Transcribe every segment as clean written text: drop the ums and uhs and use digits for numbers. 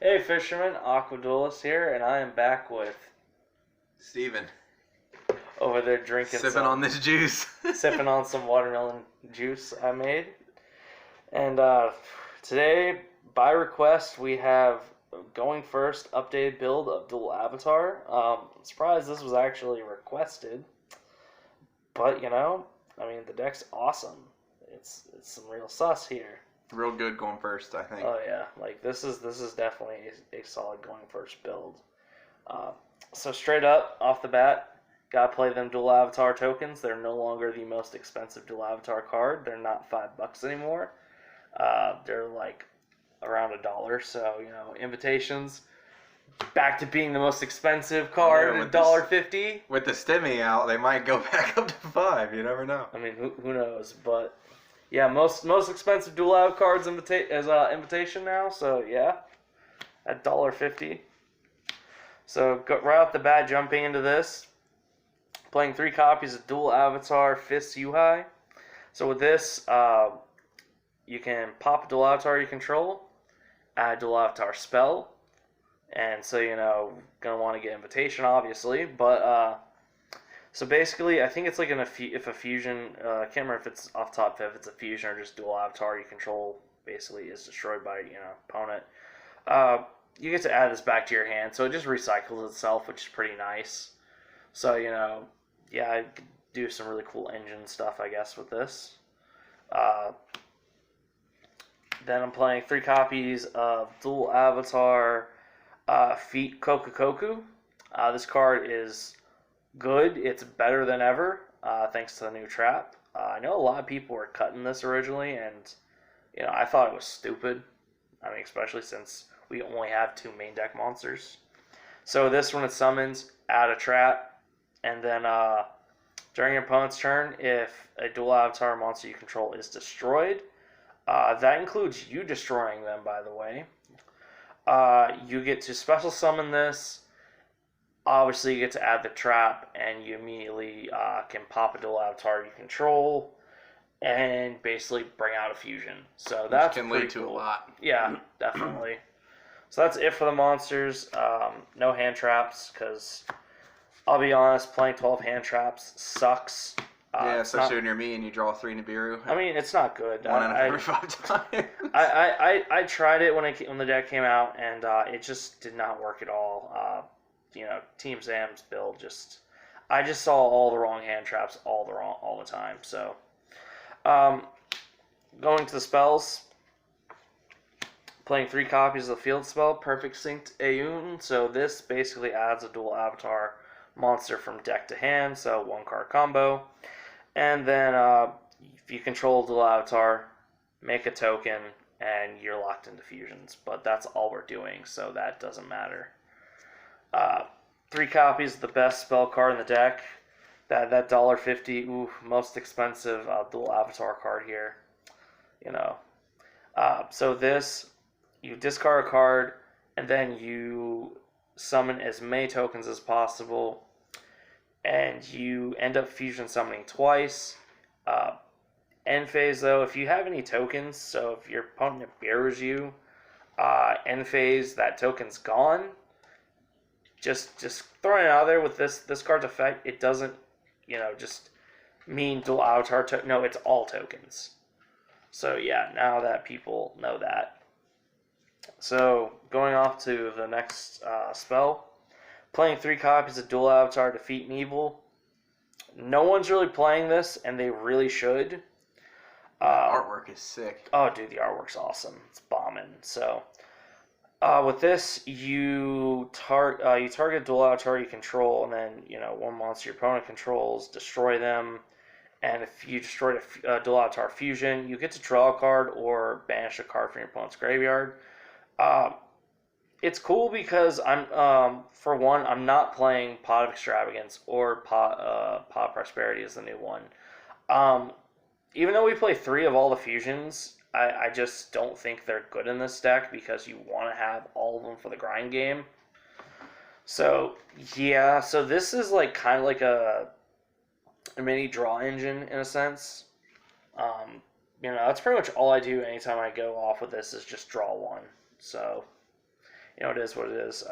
Hey fisherman, Aqua Duelist here, and I am back with Steven. over there drinking Sipping on this juice. sipping on some watermelon juice I made. And today, by request, we have going first updated build of Dual Avatar. Surprised this was actually requested, but the deck's awesome. It's some real sus here. Real good going first, I think. Oh yeah, like this is definitely a solid going first build. So straight up off the bat, gotta play them dual avatar tokens. They're no longer the most expensive dual avatar card. They're not $5 anymore. They're like around $1. So invitations back to being the most expensive card at $1.50. With the stimmy out, they might go back up to $5. You never know. I mean, who knows? But yeah, most expensive dual av cards as invitation now. So yeah, at $1.50. So right off the bat, jumping into this, playing 3 copies of Dual Avatar Fist Yuhai. So with this, you can pop a Dual Avatar you control, add a Dual Avatar spell, and so gonna want to get invitation obviously, but so basically I think it's like if a fusion, I can't remember if it's off top if it's a fusion or just Dual Avatar you control basically is destroyed by opponent. You get to add this back to your hand, so it just recycles itself, which is pretty nice. So, yeah, I could do some really cool engine stuff, I guess, with this. Then I'm playing 3 copies of Dual Avatar Feet Kokukoku. This card is good. It's better than ever, thanks to the new trap. I know a lot of people were cutting this originally, and, I thought it was stupid. I mean, especially since we only have 2 main deck monsters. So this, when it summons, add a trap, and then during your opponent's turn, if a dual avatar monster you control is destroyed, that includes you destroying them, by the way. You get to special summon this. Obviously, you get to add the trap, and you immediately can pop a dual avatar you control, and basically bring out a fusion. So that can lead to a lot. Yeah, definitely. So that's it for the monsters. No hand traps, because I'll be honest, playing 12 hand traps sucks. Yeah, especially when you're me and you draw 3 Nibiru. I mean, it's not good. 1 out of every 5 times. I tried it when the deck came out, and it just did not work at all. Team Sam's build I just saw all the wrong hand traps all the time. So, going to the spells. Playing 3 copies of the field spell, Perfect Synced Aeon. So this basically adds a dual avatar monster from deck to hand, so 1 card combo. And then if you control a dual avatar, make a token, and you're locked into fusions. But that's all we're doing, so that doesn't matter. 3 copies of the best spell card in the deck. That $1.50, most expensive dual avatar card here. So this, you discard a card, and then you summon as many tokens as possible, and you end up fusion summoning twice. End phase, though, if you have any tokens, so if your opponent mirrors you, end phase, that token's gone. Just throwing it out there with this card's effect, it doesn't, just mean dual avatar no, it's all tokens. So yeah, now that people know that. So, going off to the next spell. Playing 3 copies of Dual Avatar Defeat and Evil. No one's really playing this, and they really should. Artwork is sick. Oh, dude, the artwork's awesome. It's bombing. So, with this, you target Dual Avatar you control, and then, 1 monster your opponent controls, destroy them. And if you destroy a Dual Avatar Fusion, you get to draw a card or banish a card from your opponent's graveyard. It's cool because for one, I'm not playing Pot of Extravagance or Pot Prosperity is the new one. Even though we play 3 of all the fusions, I just don't think they're good in this deck because you want to have all of them for the grind game. So yeah, so this is like kind of like a mini draw engine in a sense. That's pretty much all I do anytime I go off with this is just draw 1. So it is what it is.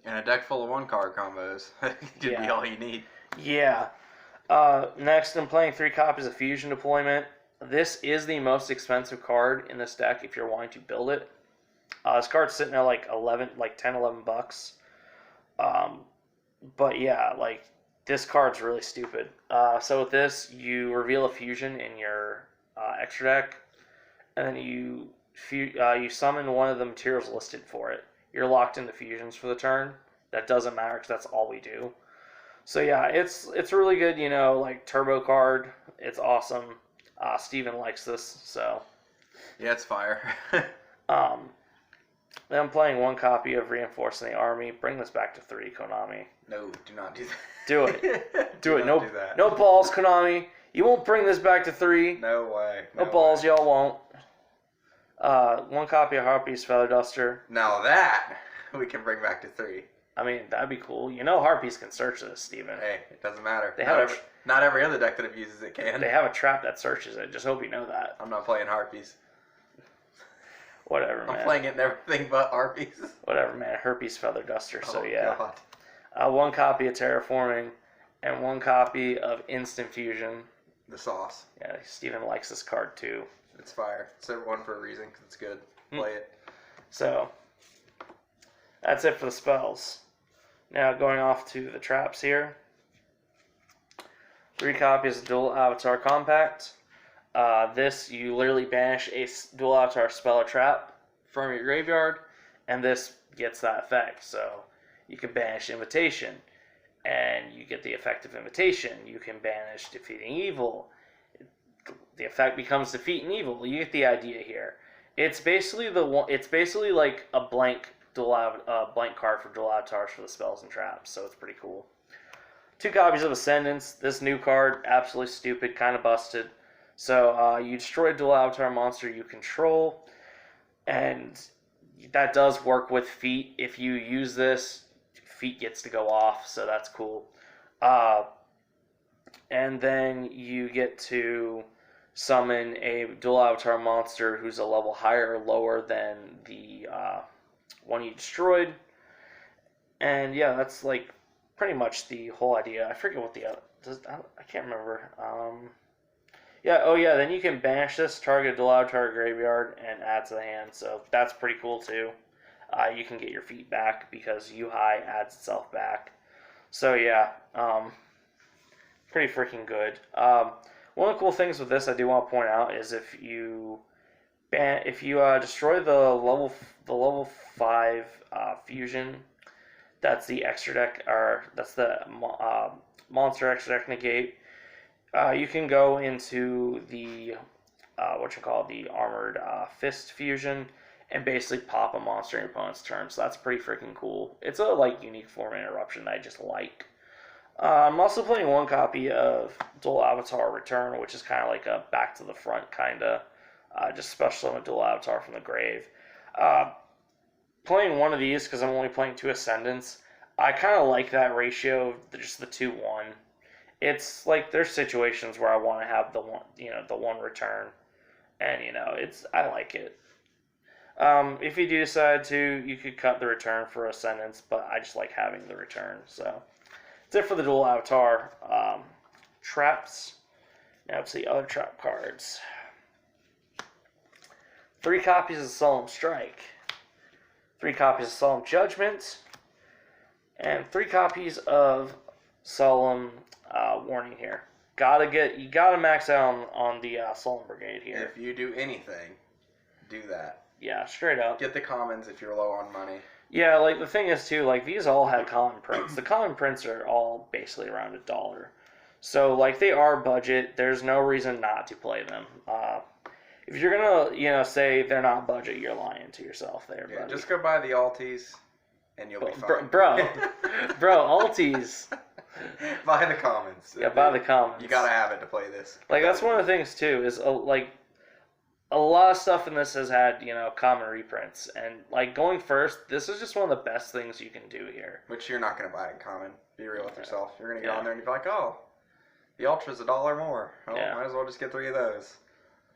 And a deck full of 1-card combos could be all you need. Yeah. Next, I'm playing 3 copies of Fusion Deployment. This is the most expensive card in this deck if you're wanting to build it. This card's sitting at like 10, 11 bucks. But yeah, like this card's really stupid. So with this, you reveal a fusion in your extra deck, and then you summon one of the materials listed for it. You're locked into fusions for the turn. That doesn't matter because that's all we do. So yeah, it's really good, like turbo card. It's awesome. Steven likes this, so. Yeah, it's fire. Then I'm playing 1 copy of Reinforcing the Army. Bring this back to 3, Konami. No, do not do that. Do it. Do it. No, do that. No balls, Konami. You won't bring this back to 3. No way. No balls, y'all won't. 1 copy of Harpy's Feather Duster. Now that we can bring back to 3. I mean, that'd be cool. Harpies can search this, Steven. Hey, it doesn't matter. They not every other deck that abuses it can. They have a trap that searches it. Just hope you know that. I'm not playing Harpies. Whatever, man. I'm playing it in everything but Harpies. Whatever, man. Herpes Feather Duster, so oh, yeah. God. 1 copy of Terraforming, and 1 copy of Instant Fusion. The sauce. Yeah, Steven likes this card too. It's fire. It's one for a reason, because it's good. Play it. So, that's it for the spells. Now, going off to the traps here. 3 copies of Dual Avatar Compact. This, you literally banish a Dual Avatar spell or trap from your graveyard, and this gets that effect. So, you can banish Invitation, and you get the effect of Invitation. You can banish Defeating Evil. The effect becomes Defeating Evil. You get the idea here. It's basically like a blank blank card for Dual Avatars for the spells and traps. So it's pretty cool. 2 copies of Ascendance. This new card, absolutely stupid, kind of busted. So you destroy a Dual Avatar monster you control, and that does work with Feat. If you use this, Feat gets to go off, so that's cool. And then you get to summon a Dual Avatar monster who's a level higher or lower than the one you destroyed. And yeah, that's like pretty much the whole idea. I forget what I can't remember. Then you can banish this, target Dual Avatar graveyard, and add to the hand. So that's pretty cool too. You can get your Feat back because U-High adds itself back. So yeah, pretty freaking good. One of the cool things with this I do want to point out is if you destroy the level 5 fusion, that's the extra deck, or that's the monster extra deck negate. You can go into the the armored fist fusion and basically pop a monster in your opponent's turn. So that's pretty freaking cool. It's a unique form of interruption that I just like. I'm also playing 1 copy of Dual Avatar Return, which is kind of like a back to the front kind of, just special summon Dual Avatar from the grave. Playing 1 of these because I'm only playing 2 Ascendants. I kind of like that ratio, just the 2-1. It's like there's situations where I want to have the 1 return, and I like it. If you do decide to, you could cut the return for Ascendants, but I just like having the return. So that's it for the Dual Avatar traps. Now to the other trap cards. 3 copies of Solemn Strike, 3 copies of Solemn Judgment, and 3 copies of Solemn Warning here. You gotta max out on the Solemn Brigade here. If you do anything, do that. Yeah, straight up. Get the commons if you're low on money. Yeah, the thing is too, these all have common prints. The common prints are all basically around $1. So they are budget. There's no reason not to play them. If you're gonna, say they're not budget, you're lying to yourself there, buddy. Just go buy the alties, and you'll be fine. Bro, alties. Buy the commons. Yeah, buy the commons. You gotta have it to play this. That's one of the things too, is a lot of stuff in this has had, common reprints. And, going first, this is just one of the best things you can do here. Which you're not going to buy in common. Be real with yourself. You're going to get on there and you're like, oh, the Ultra's $1 more. Oh, might as well just get 3 of those.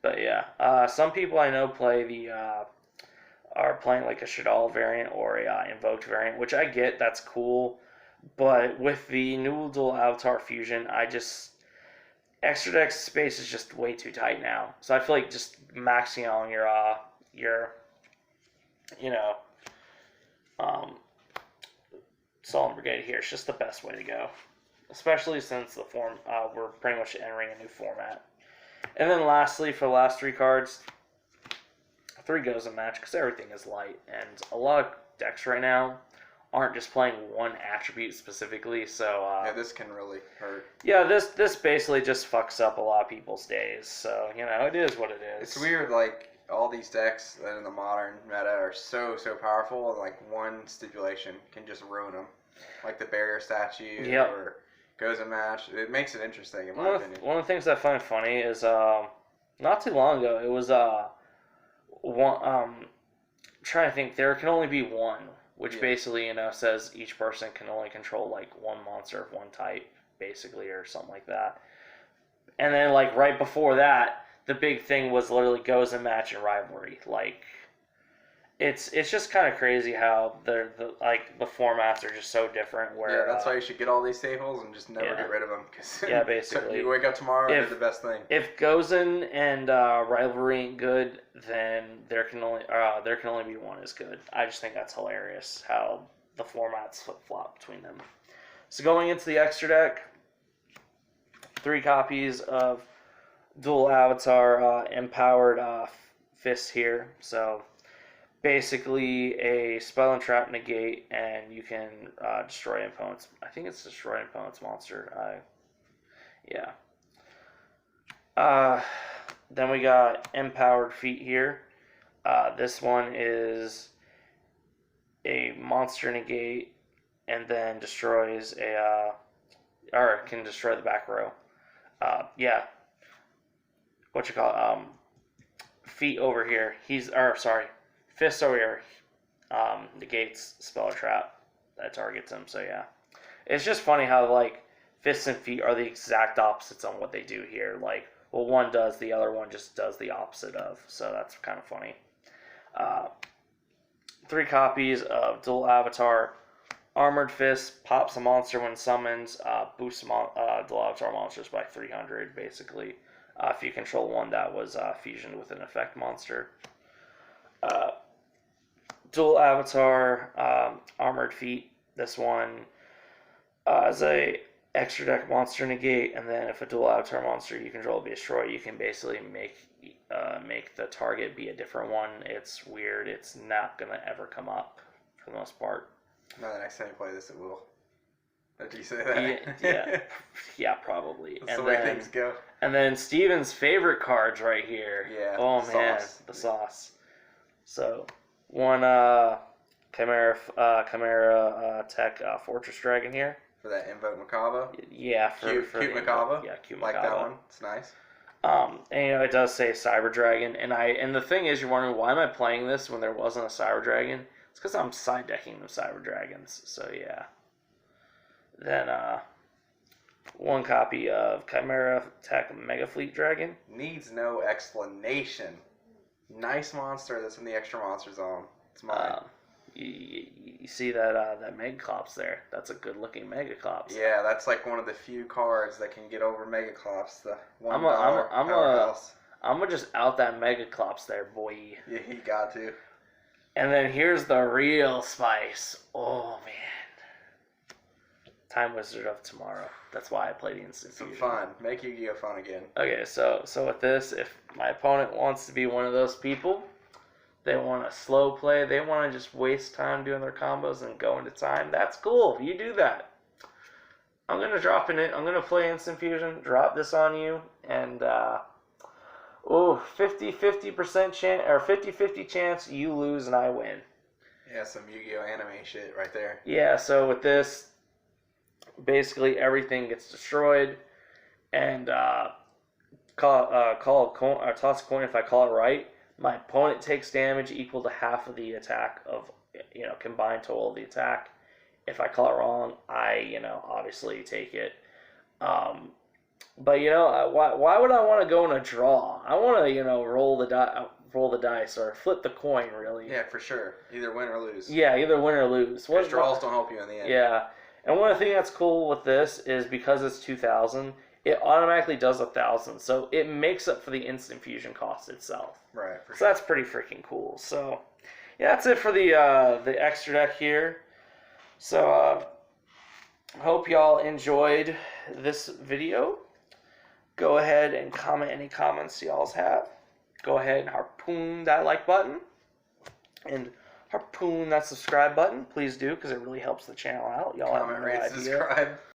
But, yeah. Some people I know play the are playing like a Shaddoll variant or a Invoked variant, which I get, that's cool. But with the new Dual Avatar Fusion, extra deck space is just way too tight now. So I feel like just maxing on your you know, Solemn Brigade here is just the best way to go. Especially since we're pretty much entering a new format. And then lastly, for the last 3 cards, 3 goes a match because everything is light. And a lot of decks right now aren't just playing one attribute specifically, so... yeah, this can really hurt. Yeah, this basically just fucks up a lot of people's days, so, it is what it is. It's weird, like, all these decks that in the modern meta are so powerful, and, like, one stipulation can just ruin them. Like the Barrier Statue, or goes a match. It makes it interesting, in my opinion. One of the things I find funny is, not too long ago, it was, I'm trying to think, there can only be one, which basically, says each person can only control, like, one monster of one type, basically, or something like that. And then, like, right before that, the big thing was literally goes and match and rivalry. Like, it's just kind of crazy how the formats are just so different. Where that's why you should get all these staples and just never get rid of them. Cause basically. You wake up tomorrow and they're the best thing. If Gozen and rivalry ain't good, then there can only be one is good. I just think that's hilarious how the formats flip flop between them. So going into the extra deck, 3 copies of Dual Avatar Empowered Fists here. So basically a spell and trap negate, and you can destroy opponents. I think it's destroy opponent's monster. Then we got Empowered Feet here. This one is a monster negate, and then destroys or can destroy the back row. Feet over here. Fist over here negates spell or trap that targets him. So yeah, it's just funny how like fists and feet are the exact opposites on what they do here. Like, well, one does, the other one just does the opposite of. So that's kind of funny. 3 copies of Dual Avatar Armored Fist. Pops a monster when summoned. Boosts Dual Avatar monsters by 300 basically. If you control one that was fusioned with an effect monster. Dual Avatar Armored Feet. This one is a extra deck monster negate, and then if a Dual Avatar monster you control be destroyed, you can basically make the target be a different one. It's weird. It's not gonna ever come up for the most part. No, the next time you play this, it will. Did you say that? Yeah, probably. That's the way things go. And then Steven's favorite cards right here. Yeah. Oh man, the sauce. So one Chimera Tech Fortress Dragon here. For that Invoke Macabre? Yeah, cute Macabre. Yeah, cute Macabre. Like that one. It's nice. And it does say Cyber Dragon, and the thing is, you're wondering why am I playing this when there wasn't a Cyber Dragon? It's because I'm side decking the Cyber Dragons. So yeah. Then 1 copy of Chimera Tech Mega Fleet Dragon. Needs no explanation. Nice monster that's in the extra monster zone. It's mine. You see that Megaclops there? That's a good looking Megaclops. Yeah, that's like one of the few cards that can get over Megaclops. The $1 powerhouse. I'm gonna just out that Megaclops there, boy. Yeah, you got to. And then here's the real spice. Oh man. Time Wizard of Tomorrow. That's why I played the Instant Fusion. Some fun. Make Yu-Gi-Oh fun again. Okay, so with this, if my opponent wants to be one of those people, they want to slow play, they want to just waste time doing their combos and go into time, that's cool. You do that. I'm going to drop in it. I'm going to play Instant Fusion, drop this on you, and 50-50% chance, or 50-50 chance you lose and I win. Yeah, some Yu-Gi-Oh anime shit right there. Yeah, so with this, basically everything gets destroyed, and toss a coin. If I call it right, my opponent takes damage equal to half of the attack of combined total of the attack. If I call it wrong, I obviously take it. But why would I want to go in a draw? I want to roll the die. roll the dice or flip the coin, really. Yeah, for sure. Either win or lose. Yeah, either win or lose. Because draws don't help you in the end. Yeah. And one thing that's cool with this is because it's 2,000, it automatically does 1,000. So it makes up for the instant fusion cost itself. Right. So that's pretty freaking cool. So yeah, that's it for the extra deck here. So hope y'all enjoyed this video. Go ahead and comment any comments y'all have. Go ahead and harpoon that like button. And harpoon that subscribe button. Please do, because it really helps the channel out. Y'all Comment, have no rate, idea. subscribe.